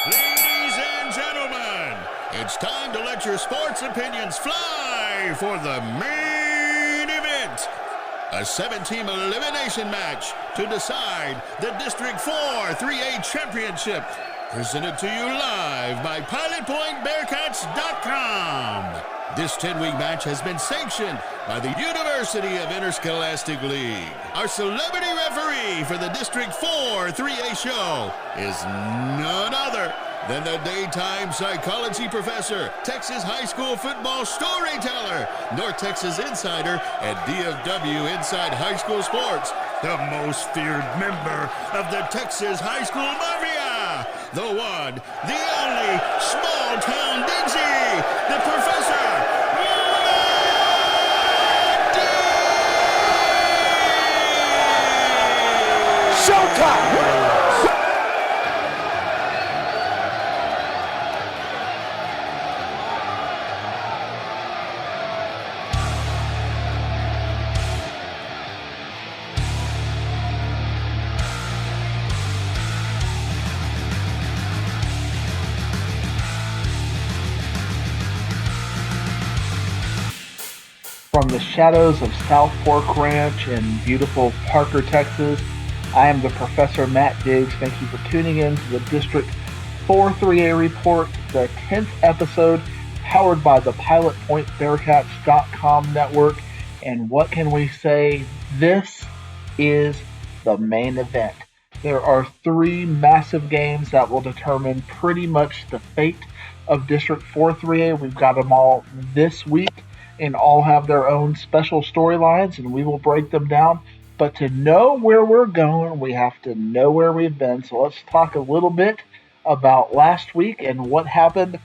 Ladies and gentlemen, it's time to let your sports opinions fly for the main event. A 7-team elimination match to decide the District 4 3A Championship. Presented to you live by PilotPointBearcats.com. This 10-week match has been sanctioned by the University of Interscholastic League. Our celebrity referee for the District 4 3A show is none other than the daytime psychology professor, Texas high school football storyteller, North Texas insider, and DFW Inside High School Sports, the most feared member of the Texas high school mafia, the one, the only, small-town Dixie, the professor, Showtime! From the shadows of South Fork Ranch in beautiful Parker, Texas, I am the Professor Matt Diggs. Thank you for tuning in to the District 4 3A Report, the 10th episode, powered by the PilotPointBearcats.com network. And what can we say? This is the main event. There are three massive games that will determine pretty much the fate of District 4 3A. We've got them all this week, and all have their own special storylines, and we will break them down. But to know where we're going, we have to know where we've been. So let's talk a little bit about last week and what happened.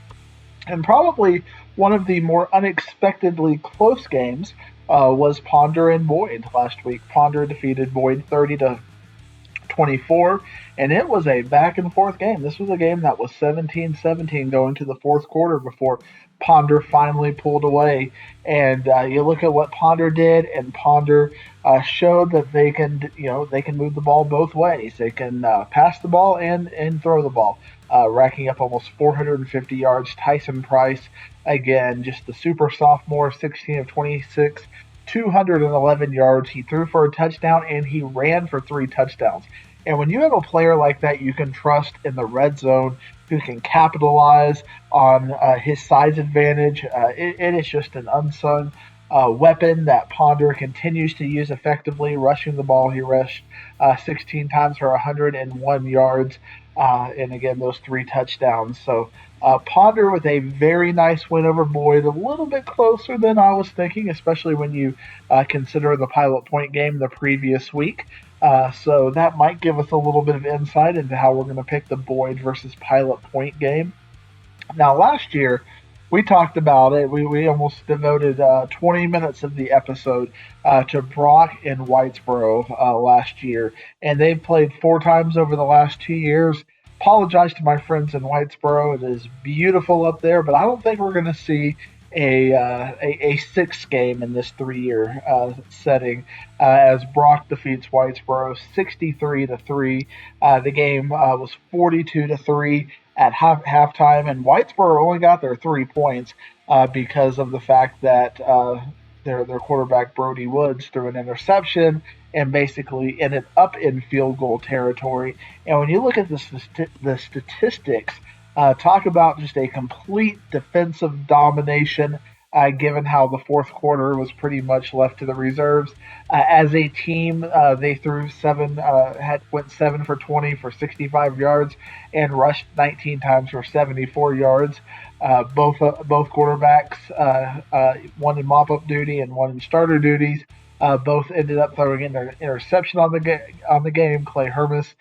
And probably one of the more unexpectedly close games was Ponder and Boyd last week. Ponder defeated Boyd 30-24, and it was a back-and-forth game. This was a game that was 17-17 going to the fourth quarter before Ponder finally pulled away. And you look at what Ponder did, and Ponder showed that they can move the ball both ways. They can pass the ball and throw the ball, racking up almost 450 yards. Tyson Price, again, just the super sophomore, 16 of 26, 211 yards. He threw for a touchdown, and he ran for 3 touchdowns. And when you have a player like that you can trust in the red zone, who can capitalize on his size advantage, it is just an unsung weapon that Ponder continues to use effectively. Rushing the ball, he rushed 16 times for 101 yards, and again, those 3 touchdowns. So Ponder with a very nice win over Boyd, a little bit closer than I was thinking, especially when you consider the Pilot Point game the previous week. So that might give us a little bit of insight into how we're going to pick the Boyd versus Pilot Point game. Now, last year, we talked about it. We almost devoted 20 minutes of the episode to Brock and Whitesboro last year. And they've played 4 times over the last 2 years. Apologize to my friends in Whitesboro. It is beautiful up there, but I don't think we're going to see a 6th game in this 3-year setting as Brock defeats Whitesboro 63-3. The game was 42-3 at halftime, and Whitesboro only got their 3 points because of the fact that their quarterback Brody Woods threw an interception and basically ended up in field goal territory. And when you look at the statistics, talk about just a complete defensive domination, given how the fourth quarter was pretty much left to the reserves. As a team, they threw went 7 for 20 for 65 yards and rushed 19 times for 74 yards. Both quarterbacks, one in mop-up duty and one in starter duties, both ended up throwing in an interception on the game. Clay Hermes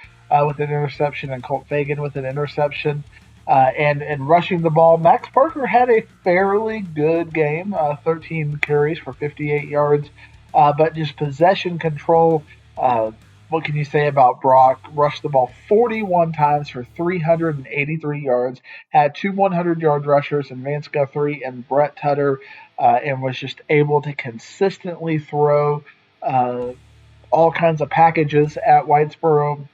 with an interception and Colt Fagan with an interception. And rushing the ball, Max Parker had a fairly good game, 13 carries for 58 yards, but just possession control. What can you say about Brock? Rushed the ball 41 times for 383 yards, had 2 100-yard rushers in Vance Guthrie and Brett Tutter, and was just able to consistently throw all kinds of packages at Whitesboro.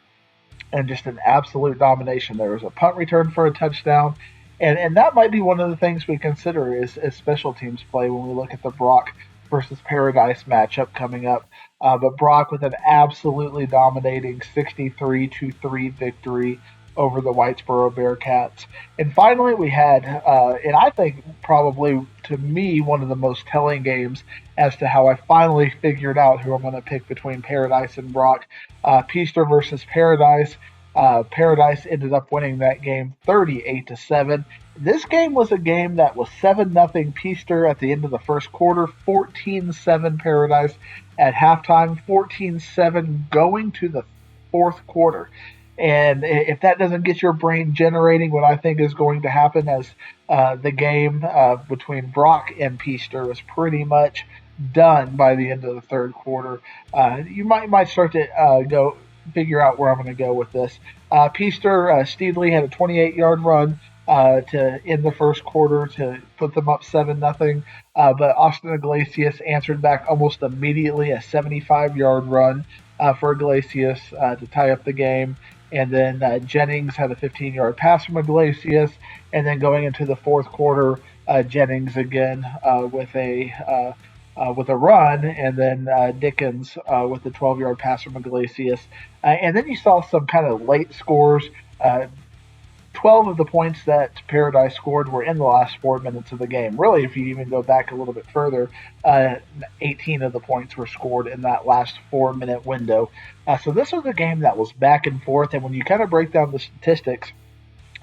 and just an absolute domination. There was a punt return for a touchdown. And that might be one of the things we consider is special teams play when we look at the Brock versus Paradise matchup coming up. But Brock with an absolutely dominating 63-3 victory over the Whitesboro Bearcats. And finally, we had, and I think probably to me, one of the most telling games as to how I finally figured out who I'm going to pick between Paradise and Brock. Peaster versus Paradise. Paradise ended up winning that game 38-7. This game was a game that was 7-0 Peaster at the end of the first quarter, 14-7 Paradise at halftime, 14-7 going to the fourth quarter. And if that doesn't get your brain generating what I think is going to happen as the game between Brock and Peaster is pretty much done by the end of the third quarter, you might start to go figure out where I'm going to go with this. Peaster, Steedley had a 28-yard run to end the first quarter to put them up 7-0. But Austin Iglesias answered back almost immediately, a 75-yard run for Iglesias to tie up the game. And then Jennings had a 15-yard pass from Iglesias. And then going into the fourth quarter, Jennings again with a run, and then Dickens with the 12-yard pass from Iglesias. And then you saw some kind of late scores. 12 of the points that Paradise scored were in the last 4 minutes of the game. Really, if you even go back a little bit further, 18 of the points were scored in that last 4-minute window. So this was a game that was back and forth, and when you kind of break down the statistics,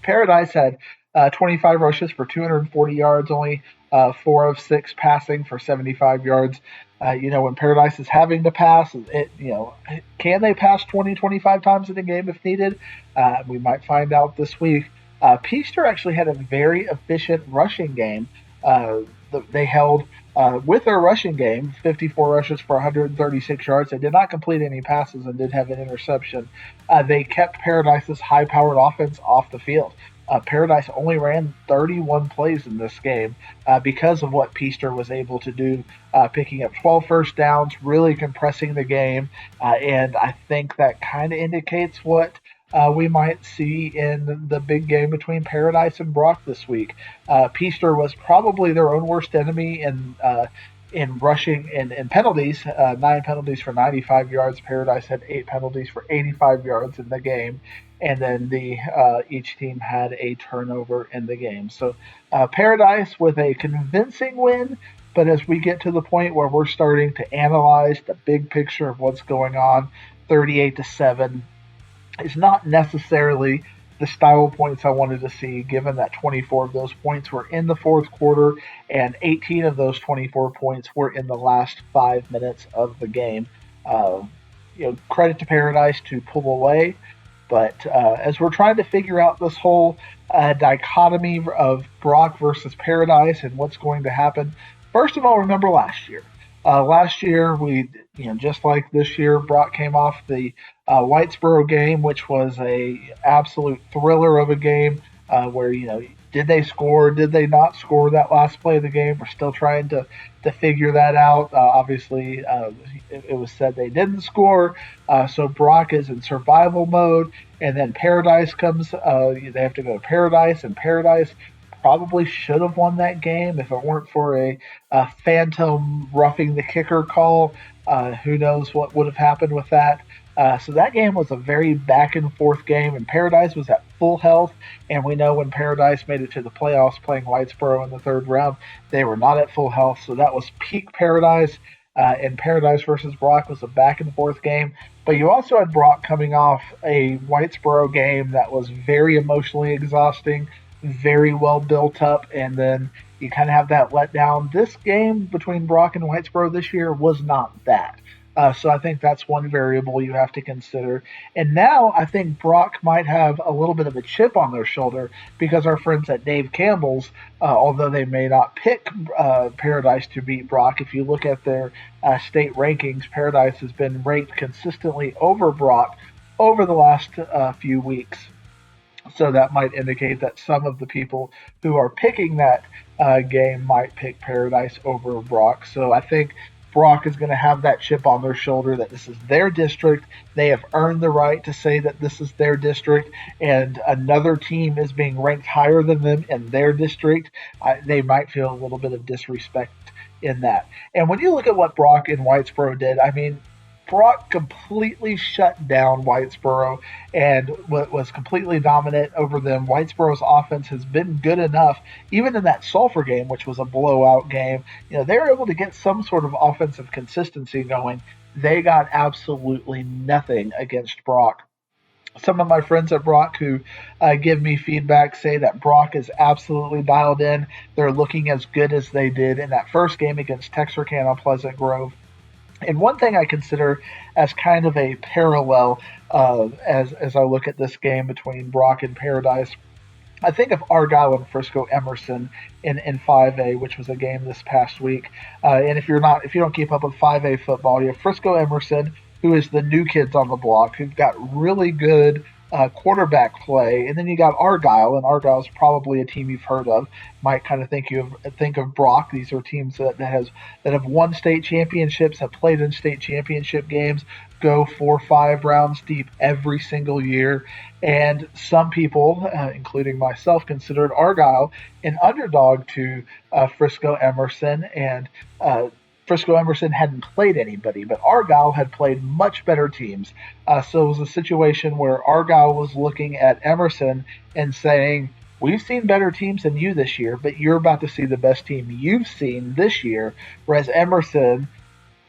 Paradise had 25 rushes for 240 yards, only 4 of 6 passing for 75 yards. When Paradise is having to pass, can they pass 20, 25 times in a game if needed? We might find out this week. Peaster actually had a very efficient rushing game. They held, with their rushing game, 54 rushes for 136 yards. They did not complete any passes and did have an interception. They kept Paradise's high-powered offense off the field. Paradise only ran 31 plays in this game because of what Peaster was able to do, picking up 12 first downs, really compressing the game. And I think that kind of indicates what we might see in the big game between Paradise and Brock this week. Peaster was probably their own worst enemy in rushing and penalties, 9 penalties for 95 yards. Paradise had 8 penalties for 85 yards in the game. And then each team had a turnover in the game. So Paradise with a convincing win, but as we get to the point where we're starting to analyze the big picture of what's going on, 38-7 is not necessarily the style of points I wanted to see, given that 24 of those points were in the fourth quarter and 18 of those 24 points were in the last 5 minutes of the game. Credit to Paradise to pull away. But as we're trying to figure out this whole dichotomy of Brock versus Paradise and what's going to happen, first of all, remember last year. Last year, just like this year, Brock came off the Whitesboro game, which was a absolute thriller of a game where, did they score? Did they not score that last play of the game? We're still trying to figure that out. Obviously, it was said they didn't score, so Brock is in survival mode. And then Paradise comes. They have to go to Paradise, and Paradise probably should have won that game if it weren't for a phantom roughing the kicker call. Who knows what would have happened with that? So that game was a very back and forth game, and Paradise was at full health. And we know when Paradise made it to the playoffs playing Whitesboro in the third round, they were not at full health. So that was peak Paradise. And Paradise versus Brock was a back and forth game. But you also had Brock coming off a Whitesboro game that was very emotionally exhausting, very well built up, and then you kind of have that letdown. This game between Brock and Whitesboro this year was not that. So I think that's one variable you have to consider. And now I think Brock might have a little bit of a chip on their shoulder because our friends at Dave Campbell's, although they may not pick Paradise to beat Brock, if you look at their state rankings, Paradise has been ranked consistently over Brock over the last few weeks. So that might indicate that some of the people who are picking that game might pick Paradise over Brock. So I think Brock is going to have that chip on their shoulder that this is their district. They have earned the right to say that this is their district, and another team is being ranked higher than them in their district. They might feel a little bit of disrespect in that. And when you look at what Brock and Whitesboro did, I mean, Brock completely shut down Whitesboro and was completely dominant over them. Whitesboro's offense has been good enough, even in that Sulphur game, which was a blowout game. They were able to get some sort of offensive consistency going. They got absolutely nothing against Brock. Some of my friends at Brock who give me feedback say that Brock is absolutely dialed in. They're looking as good as they did in that first game against Texarkana Pleasant Grove. And one thing I consider as kind of a parallel as I look at this game between Brock and Paradise, I think of Argyle and Frisco Emerson in 5A, which was a game this past week. And if you don't keep up with 5A football, you have Frisco Emerson, who is the new kids on the block, who've got really good quarterback play, and then you got Argyle, and Argyle's probably a team you've heard of. Might kind of think of Brock. These are teams that have won state championships, have played in state championship games, go 4 or 5 rounds deep every single year. And some people, including myself, considered Argyle an underdog to Frisco Emerson, and Frisco Emerson hadn't played anybody, but Argyle had played much better teams. So it was a situation where Argyle was looking at Emerson and saying, we've seen better teams than you this year, but you're about to see the best team you've seen this year, whereas Emerson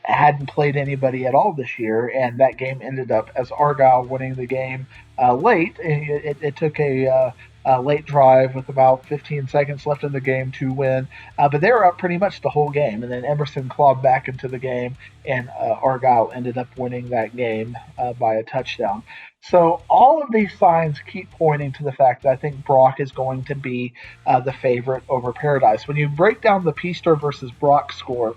hadn't played anybody at all this year, and that game ended up as Argyle winning the game late. It took a late drive with about 15 seconds left in the game to win, but they were up pretty much the whole game, and then Emerson clawed back into the game, and Argyle ended up winning that game by a touchdown. So all of these signs keep pointing to the fact that I think Brock is going to be the favorite over Paradise. When you break down the Peaster versus Brock score,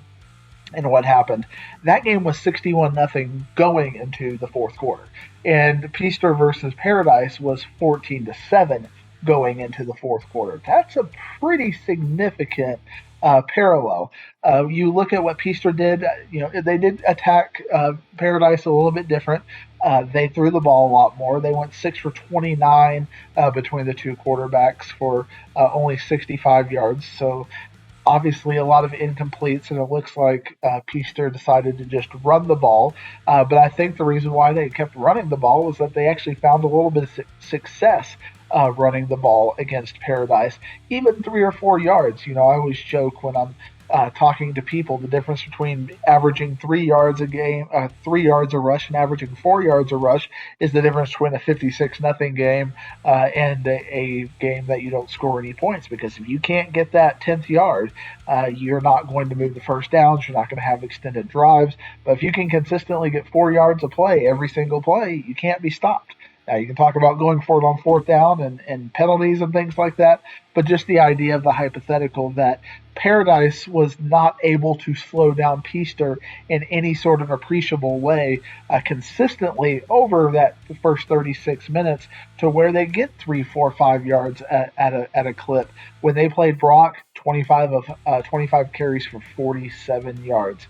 and what happened. That game was 61-0 going into the fourth quarter. And Peaster versus Paradise was 14-7 going into the fourth quarter. That's a pretty significant parallel. You look at what Peaster did, they did attack Paradise a little bit different. They threw the ball a lot more. They went 6 for 29 between the two quarterbacks for only 65 yards. So obviously a lot of incompletes, and it looks like Peaster decided to just run the ball. But I think the reason why they kept running the ball was that they actually found a little bit of success running the ball against Paradise, even 3 or 4 yards. I always joke when I'm talking to people, the difference between averaging 3 yards a game, 3 yards a rush, and averaging 4 yards a rush is the difference between a 56-0 game and a game that you don't score any points. Because if you can't get that 10th yard, you're not going to move the first downs. You're not going to have extended drives. But if you can consistently get 4 yards of play every single play, you can't be stopped. Now, you can talk about going for it on fourth down and penalties and things like that, but just the idea of the hypothetical that Paradise was not able to slow down Peaster in any sort of appreciable way consistently over that first 36 minutes to where they get 3, 4, 5 yards at a clip. When they played Brock, 25 carries for 47 yards.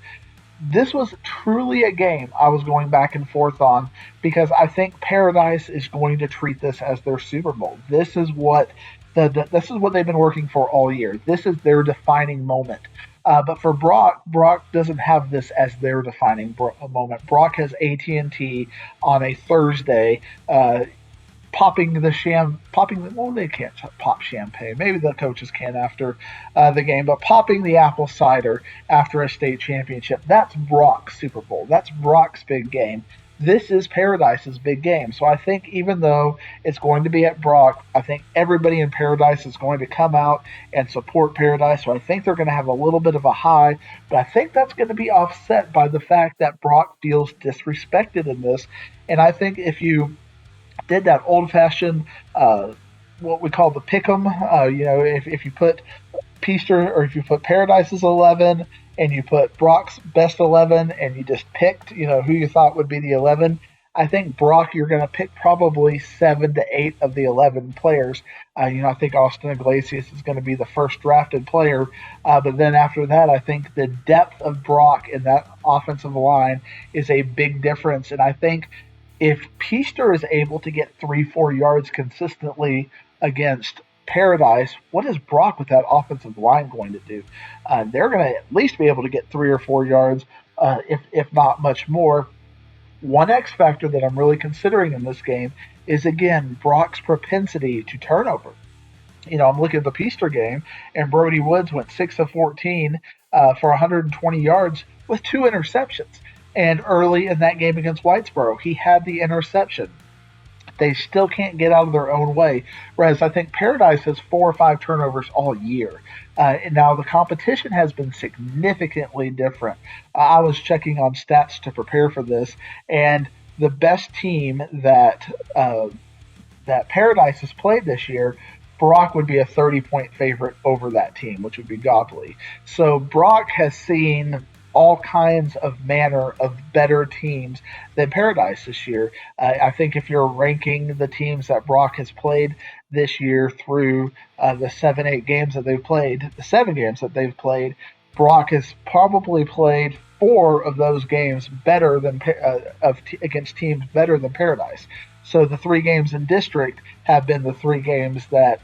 This was truly a game I was going back and forth on because I think Paradise is going to treat this as their Super Bowl. This is what they've been working for all year. This is their defining moment. But for Brock doesn't have this as their defining moment. Brock has AT&T on a Thursday. They can't pop champagne. Maybe the coaches can after the game, but popping the apple cider after a state championship, that's Brock's Super Bowl. That's Brock's big game. This is Paradise's big game. So I think even though it's going to be at Brock, I think everybody in Paradise is going to come out and support Paradise. So I think they're going to have a little bit of a high, but I think that's going to be offset by the fact that Brock feels disrespected in this. And I think if you did that old-fashioned, what we call the pick'em. If you put Peaster or if you put Paradise's 11 and you put Brock's best 11 and you just picked, who you thought would be the 11, I think Brock, you're going to pick probably 7 to 8 of the 11 players. I think Austin Iglesias is going to be the first drafted player. But then after that, I think the depth of Brock in that offensive line is a big difference. And I think if Peaster is able to get 3, 4 yards consistently against Paradise, what is Brock with that offensive line going to do? They're going to at least be able to get 3 or 4 yards, if not much more. One X factor that I'm really considering in this game is again Brock's propensity to turnover. I'm looking at the Peaster game, and Brody Woods went 6 of 14 for 120 yards with 2 interceptions. And early in that game against Whitesboro, he had the interception. They still can't get out of their own way. Whereas I think Paradise has 4 or 5 turnovers all year. And now the competition has been significantly different. I was checking on stats to prepare for this, and the best team that Paradise has played this year, Brock would be a 30-point favorite over that team, which would be godly. So Brock has seen all kinds of manner of better teams than Paradise this year. I think if you're ranking the teams that Brock has played this year through the 7 games that they've played, Brock has probably played 4 of those games better than against teams better than Paradise. So the 3 games in district have been the 3 games that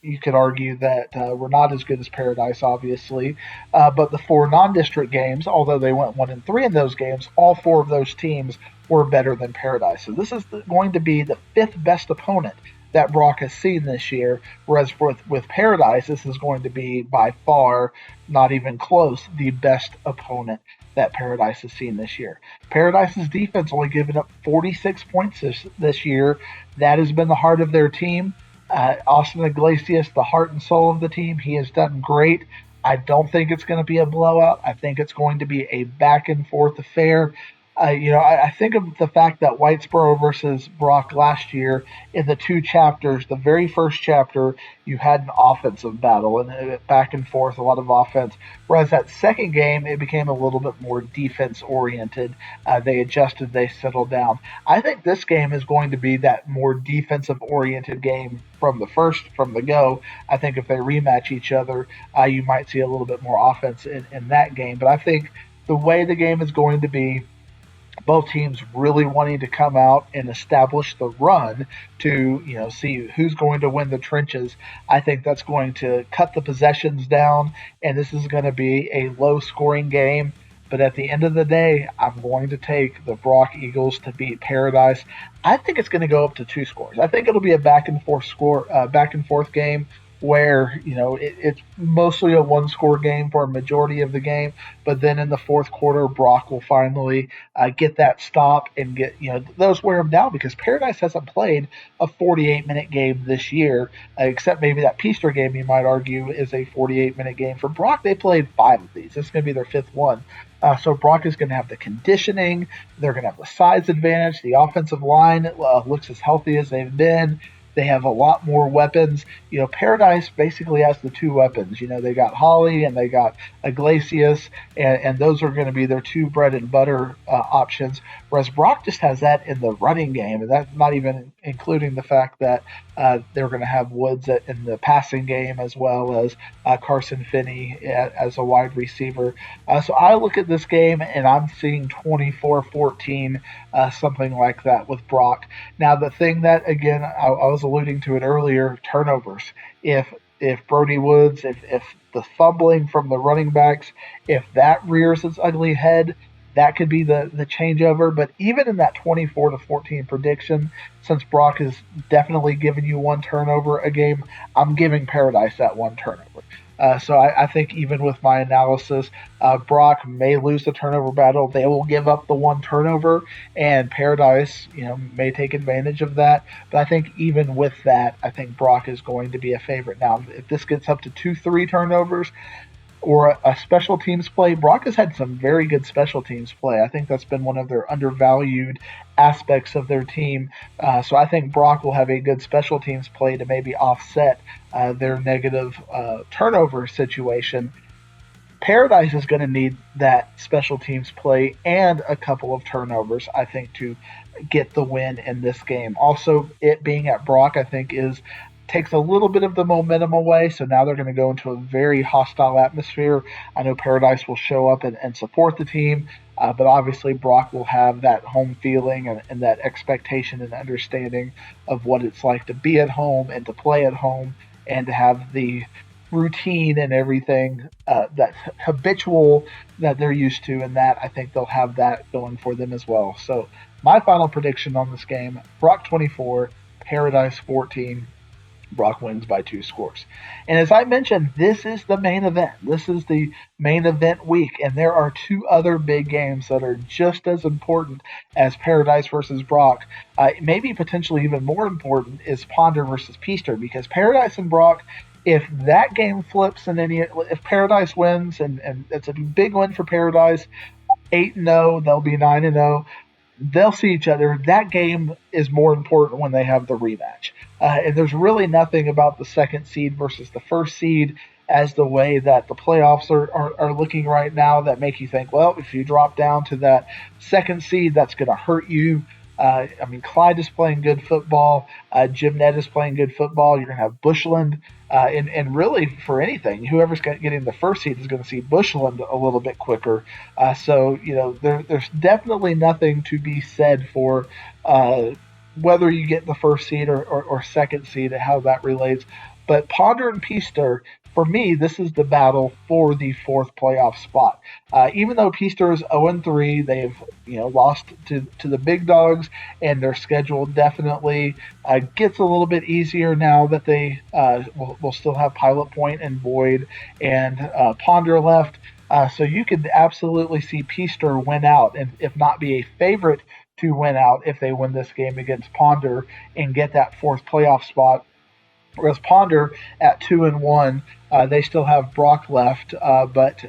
you could argue that were not as good as Paradise, obviously. But the 4 non-district games, although they went 1-3 in those games, all 4 of those teams were better than Paradise. So this is going to be the 5th best opponent that Brock has seen this year, whereas with Paradise, this is going to be by far, not even close, the best opponent that Paradise has seen this year. Paradise's defense only given up 46 points this year. That has been the heart of their team. Austin Iglesias, the heart and soul of the team, he has done great. I don't think it's going to be a blowout. I think it's going to be a back and forth affair. I think of the fact that Whitesboro versus Brock last year in the 2 chapters, the very first chapter, you had an offensive battle and back and forth, a lot of offense. Whereas that second game, it became a little bit more defense oriented. They adjusted, they settled down. I think this game is going to be that more defensive oriented game from the go. I think if they rematch each other, you might see a little bit more offense in that game. But I think the way the game is going to be, both teams really wanting to come out and establish the run to, see who's going to win the trenches. I think that's going to cut the possessions down, and this is going to be a low-scoring game. But at the end of the day, I'm going to take the Brock Eagles to beat Paradise. I think it's going to go up to 2 scores. I think it'll be a back and forth game where it's mostly a 1-score game for a majority of the game, but then in the fourth quarter, Brock will finally get that stop and get those wear them down, because Paradise hasn't played a 48-minute game this year, except maybe that Peaster game you might argue is a 48-minute game. For Brock, they played 5 of these. This is going to be their 5th one. So Brock is going to have the conditioning. They're going to have the size advantage. The offensive line looks as healthy as they've been. They have a lot more weapons. Paradise basically has the 2 weapons. They got Holly and they got Iglesias, and those are going to be their 2 bread and butter options. Whereas Brock just has that in the running game, and that's not even including the fact that they're going to have Woods in the passing game, as well as Carson Finney as a wide receiver. So I look at this game, and I'm seeing 24-14, something like that with Brock. Now, the thing that, again, I was alluding to it earlier, turnovers. If Brody Woods, if the fumbling from the running backs, if that rears its ugly head, that could be the changeover. But even in that 24-14 prediction, since Brock has definitely given you 1 turnover a game, I'm giving Paradise that 1 turnover. So I think even with my analysis, Brock may lose the turnover battle. They will give up the 1 turnover, and Paradise, may take advantage of that. But I think even with that, I think Brock is going to be a favorite. Now, if this gets up to 2-3 turnovers, or a special teams play, Brock has had some very good special teams play. I think that's been one of their undervalued aspects of their team. So I think Brock will have a good special teams play to maybe offset their negative turnover situation. Paradise is going to need that special teams play and a couple of turnovers, I think, to get the win in this game. Also, it being at Brock, I think, is takes a little bit of the momentum away. So now they're going to go into a very hostile atmosphere. I know Paradise will show up and support the team, but obviously Brock will have that home feeling and that expectation and understanding of what it's like to be at home and to play at home and to have the routine and everything that habitual that they're used to, and that I think they'll have that going for them as well. So my final prediction on this game: Brock 24, Paradise 14. Brock wins by 2 scores. And as I mentioned, this is the main event. This is the main event week, and there are 2 other big games that are just as important as Paradise versus Brock. Maybe potentially even more important is Ponder versus Peaster, because Paradise and Brock, if that game flips and if Paradise wins, and it's a big win for Paradise, 8-0, they'll be 9-0. They'll see each other. That game is more important when they have the rematch. And there's really nothing about the second seed versus the first seed as the way that the playoffs are looking right now that make you think, well, if you drop down to that second seed, that's going to hurt you. Clyde is playing good football. Jim Ned is playing good football. You're going to have Bushland. And really, for anything, whoever's getting the first seed is going to see Bushland a little bit quicker. There's definitely nothing to be said for whether you get the first seed or second seed and how that relates. But Ponder and Peaster, for me, this is the battle for the 4th playoff spot. Even though Peaster is 0-3, they've lost to the big dogs, and their schedule definitely gets a little bit easier now that they will still have Pilot Point and Boyd and Ponder left. So you could absolutely see Peaster win out, and if not be a favorite to win out if they win this game against Ponder and get that 4th playoff spot. Whereas Ponder at 2-1, they still have Brock left, but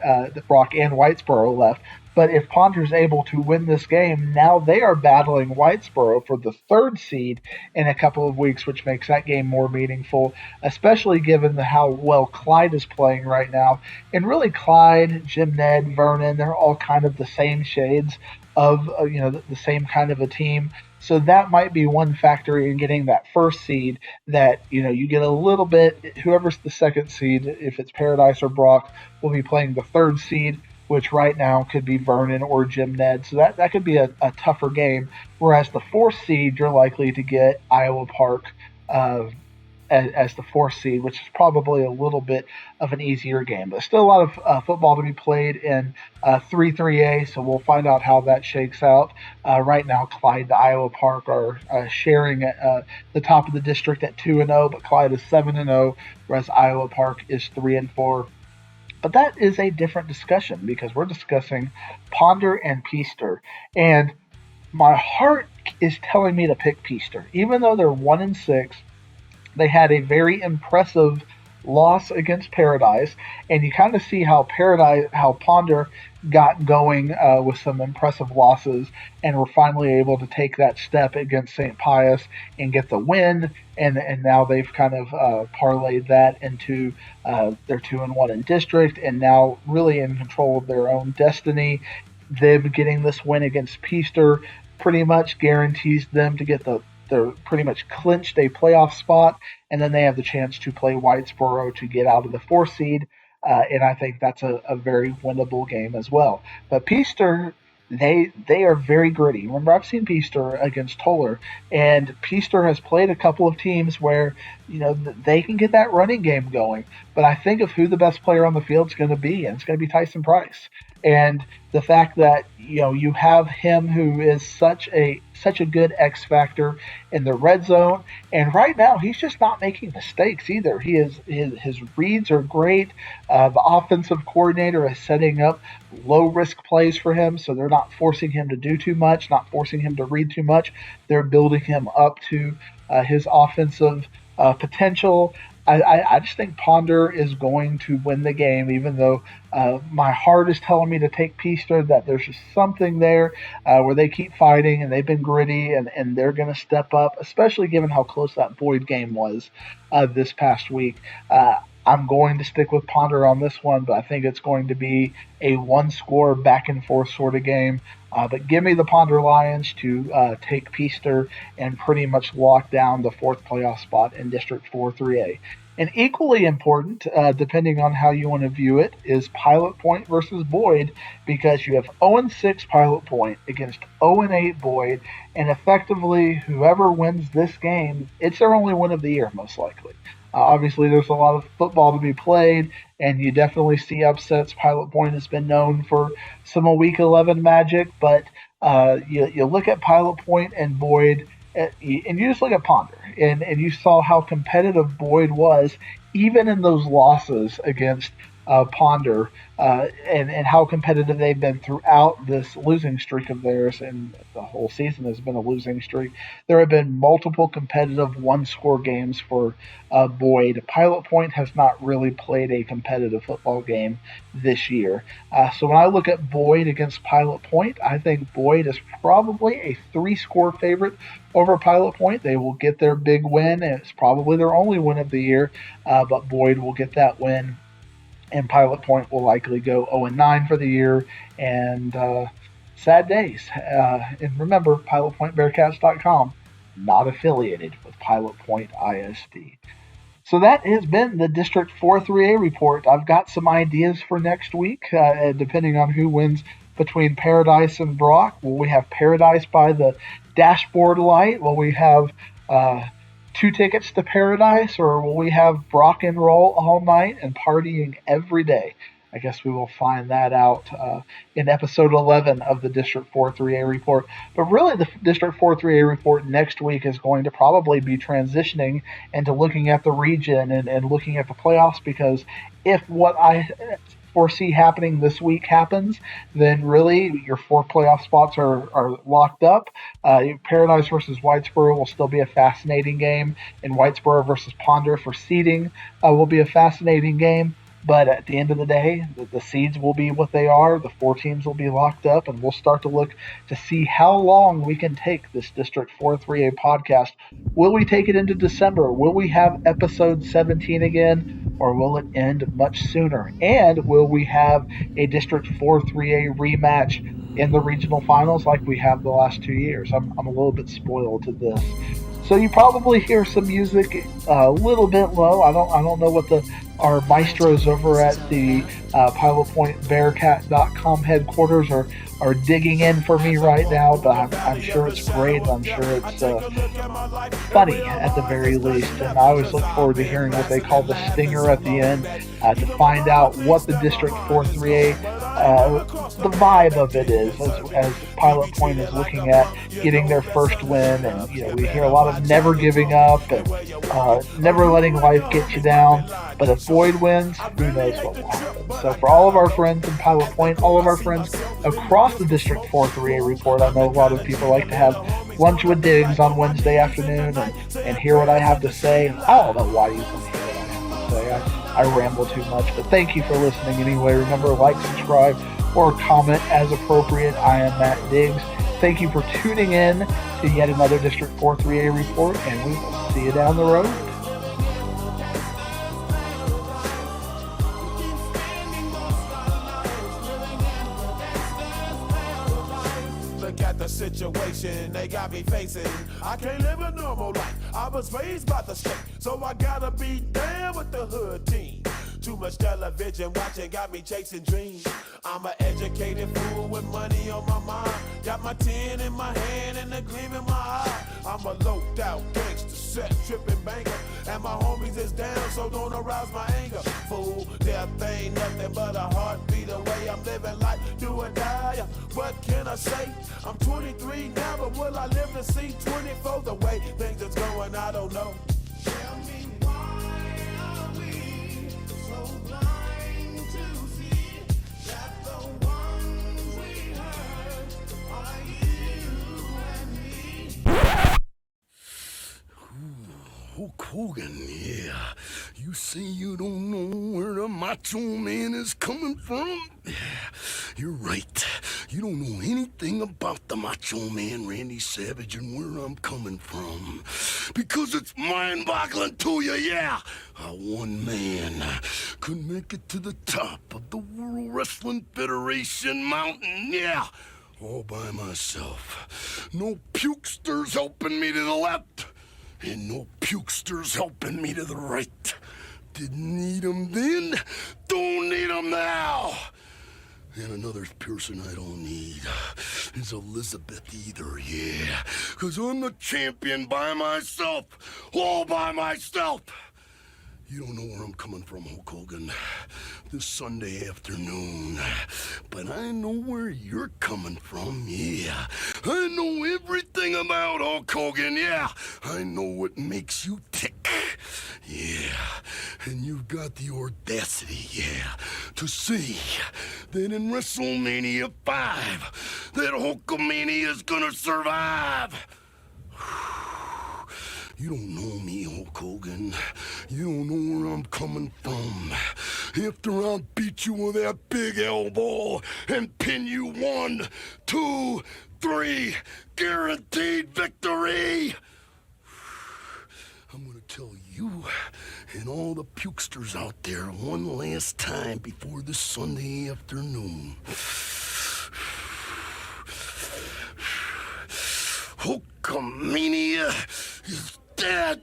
Brock and Whitesboro left. But if Ponder's able to win this game, now they are battling Whitesboro for the 3rd seed in a couple of weeks, which makes that game more meaningful, especially given how well Clyde is playing right now. And really, Clyde, Jim Ned, Vernon, they're all kind of the same shades of the same kind of a team. So that might be one factor in getting that first seed, that you get a little bit, whoever's the second seed, if it's Paradise or Brock, will be playing the 3rd seed, which right now could be Vernon or Jim Ned. So that could be a tougher game. Whereas the 4th seed, you're likely to get Iowa Park as the 4th seed, which is probably a little bit of an easier game. But still a lot of football to be played in 3-3A, so we'll find out how that shakes out. Right now, Clyde and Iowa Park are sharing the top of the district at 2-0, but Clyde is 7-0, whereas Iowa Park is 3-4. But that is a different discussion, because we're discussing Ponder and Peaster. And my heart is telling me to pick Peaster. Even though they're 1-6, they had a very impressive loss against Paradise, and you kind of see how Ponder got going with some impressive losses, and were finally able to take that step against St. Pius and get the win, and now they've kind of parlayed that into their 2-1 in district, and now really in control of their own destiny. Them getting this win against Peaster pretty much guarantees them to get they're pretty much clinched a playoff spot, and then they have the chance to play Whitesboro to get out of the 4th seed, and I think that's a very winnable game as well. But Peaster, they are very gritty. Remember, I've seen Peaster against Toller, and Peaster has played a couple of teams where they can get that running game going. But I think of who the best player on the field is going to be, and it's going to be Tyson Price. And the fact that you have him, who is such a good X factor in the red zone, and right now he's just not making mistakes either. His reads are great. The offensive coordinator is setting up low risk plays for him, so they're not forcing him to do too much, not forcing him to read too much. They're building him up to his offensive potential. I just think Ponder is going to win the game, even though my heart is telling me to take Peaster, that there's just something there where they keep fighting, and they've been gritty, and they're going to step up, especially given how close that Boyd game was this past week. I'm going to stick with Ponder on this one, but I think it's going to be a one-score back-and-forth sort of game. But give me the Ponder Lions to take Peaster and pretty much lock down the fourth playoff spot in District 4 3A. And equally important, depending on how you want to view it, is Pilot Point versus Boyd, because you have 0-6 Pilot Point against 0-8 Boyd, and effectively, whoever wins this game, it's their only win of the year, most likely. Obviously, there's a lot of football to be played, and you definitely see upsets. Pilot Point has been known for some Week 11 magic, but you look at Pilot Point and Boyd, and you just look at Ponder, and you saw how competitive Boyd was, even in those losses against Ponder, and how competitive they've been throughout this losing streak of theirs, and the whole season has been a losing streak. There have been multiple competitive one-score games for Boyd. Pilot Point has not really played a competitive football game this year. So when I look at Boyd against Pilot Point, I think Boyd is probably a three-score favorite over Pilot Point. They will get their big win, and it's probably their only win of the year, but Boyd will get that win, and Pilot Point will likely go 0-9 for the year, and sad days. And remember, PilotPointBearcats.com, not affiliated with Pilot Point ISD. So that has been the District 4 3A report. I've got some ideas for next week, depending on who wins between Paradise and Brock. Will we have Paradise by the dashboard light? Will we have 2 tickets to Paradise, or will we have Brock and roll all night and partying every day? I guess we will find that out in episode 11 of the District 4 3A report. But really, the District 4 3A report next week is going to probably be transitioning into looking at the region and looking at the playoffs, because if what I foresee happening this week happens, then really your 4 playoff spots are locked up. Paradise versus Whitesboro will still be a fascinating game, and Whitesboro versus Ponder for seeding will be a fascinating game. But at the end of the day, the seeds will be what they are. The 4 teams will be locked up, and we'll start to look to see how long we can take this District 4 3A podcast. Will we take it into December? Will we have episode 17 again, or will it end much sooner? And will we have a District 4 3A rematch in the regional finals like we have the last 2 years? I'm a little bit spoiled to this. So you probably hear some music a little bit low. I don't know what our maestros over at the PilotPointBearcat.com headquarters are digging in for me right now, but I'm sure it's great. I'm sure it's funny at the very least, and I always look forward to hearing what they call the stinger at the end to find out what the District 4 3A the vibe of it is, as Pilot Point is looking at getting their first win, and we hear a lot of never giving up and never letting life get you down. But if Boyd wins, who knows what will happen. So for all of our friends in Pilot Point, all of our friends across the District 4 3A report, I know a lot of people like to have lunch with Diggs on Wednesday afternoon and hear what I have to say. I don't know why you can hear what I have to say. I ramble too much, but thank you for listening anyway. Remember, like, subscribe, or comment as appropriate. I am Matt Diggs. Thank you for tuning in to yet another District 4 3A report, and we will see you down the road. The situation they got me facing, I can't live a normal life. I was raised by the state, so I gotta be down with the hood team. Too much television watching got me chasing dreams. I'm an educated fool with money on my mind. Got my 10 in my hand and a gleam in my eye. I'm a loped out gangster, set tripping banker, and my homies is down, so don't arouse my anger. Fool, death ain't nothing but a heartbeat away. I'm living life, do or die. What can I say? I'm 23 now, but will I live to see 24? The way things is going, I don't know. Tell me, why are we so blind to see that the ones we hurt are you and me? Hulk Hogan, yeah. You You say you don't know where the Macho Man is coming from? You're right. You don't know anything about the Macho Man, Randy Savage, and where I'm coming from. Because it's mind-boggling to you, yeah. How one man could make it to the top of the World Wrestling Federation mountain, yeah. All by myself. No pukesters helping me to the left. And no pukesters helping me to the right. Didn't need 'em then, don't need 'em now. And another person I don't need is Elizabeth either, yeah. 'Cause I'm the champion by myself, all by myself. You don't know where I'm coming from, Hulk Hogan, this Sunday afternoon. But I know where you're coming from, yeah. I know everything about Hulk Hogan, yeah. I know what makes you tick, yeah. And you've got the audacity, yeah, to see that in WrestleMania 5, that Hulkamania is gonna survive. You don't know me, Hulk Hogan. You don't know where I'm coming from. After I'll beat you with that big elbow and pin you 1, 2, 3, guaranteed victory. I'm gonna tell you and all the pukesters out there one last time before this Sunday afternoon. Hulkamania is dead.